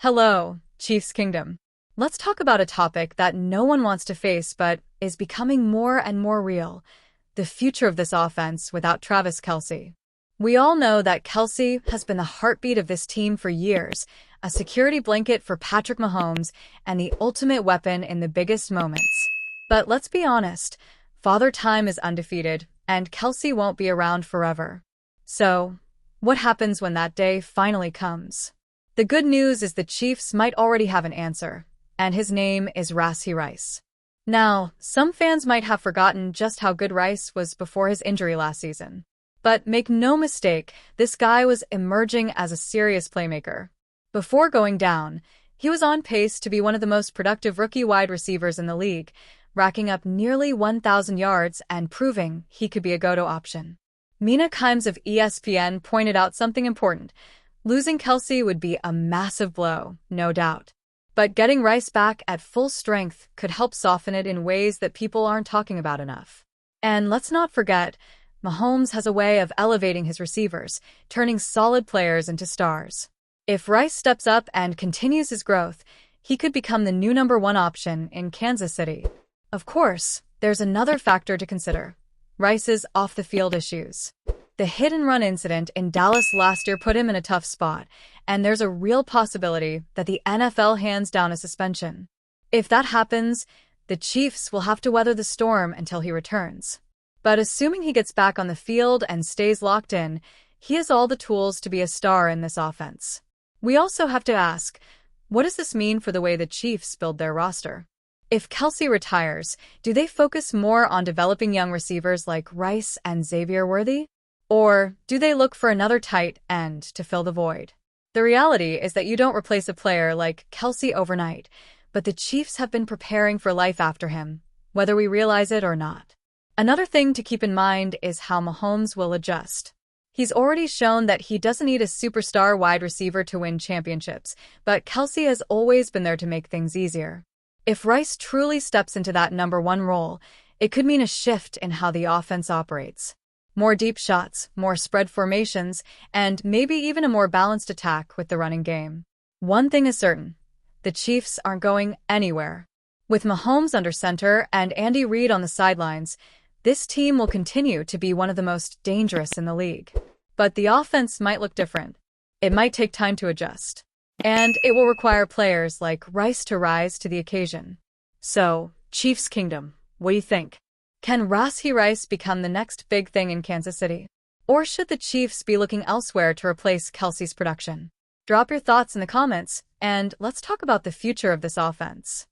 Hello, Chiefs Kingdom. Let's talk about a topic that no one wants to face but is becoming more and more real: the future of this offense without Travis Kelce. We all know that Kelce has been the heartbeat of this team for years, a security blanket for Patrick Mahomes, and the ultimate weapon in the biggest moments. But let's be honest, Father Time is undefeated, and Kelce won't be around forever. So, what happens when that day finally comes? The good news is the Chiefs might already have an answer, and his name is Rashee Rice. Now, some fans might have forgotten just how good Rice was before his injury last season. But make no mistake, this guy was emerging as a serious playmaker. Before going down, he was on pace to be one of the most productive rookie wide receivers in the league, racking up nearly 1,000 yards and proving he could be a go-to option. Mina Kimes of ESPN pointed out something important. Losing Kelce would be a massive blow, no doubt. But getting Rice back at full strength could help soften it in ways that people aren't talking about enough. And let's not forget, Mahomes has a way of elevating his receivers, turning solid players into stars. If Rice steps up and continues his growth, he could become the new #1 option in Kansas City. Of course, there's another factor to consider: Rice's off-the-field issues. The hit-and-run incident in Dallas last year put him in a tough spot, and there's a real possibility that the NFL hands down a suspension. If that happens, the Chiefs will have to weather the storm until he returns. But assuming he gets back on the field and stays locked in, he has all the tools to be a star in this offense. We also have to ask, what does this mean for the way the Chiefs build their roster? If Kelce retires, do they focus more on developing young receivers like Rice and Xavier Worthy? Or do they look for another tight end to fill the void? The reality is that you don't replace a player like Kelce overnight, but the Chiefs have been preparing for life after him, whether we realize it or not. Another thing to keep in mind is how Mahomes will adjust. He's already shown that he doesn't need a superstar wide receiver to win championships, but Kelce has always been there to make things easier. If Rice truly steps into that #1 role, it could mean a shift in how the offense operates. More deep shots, more spread formations, and maybe even a more balanced attack with the running game. One thing is certain: the Chiefs aren't going anywhere. With Mahomes under center and Andy Reid on the sidelines, this team will continue to be one of the most dangerous in the league. But the offense might look different. It might take time to adjust. And it will require players like Rice to rise to the occasion. So, Chiefs Kingdom, what do you think? Can Rashee Rice become the next big thing in Kansas City? Or should the Chiefs be looking elsewhere to replace Kelce's production? Drop your thoughts in the comments, and let's talk about the future of this offense.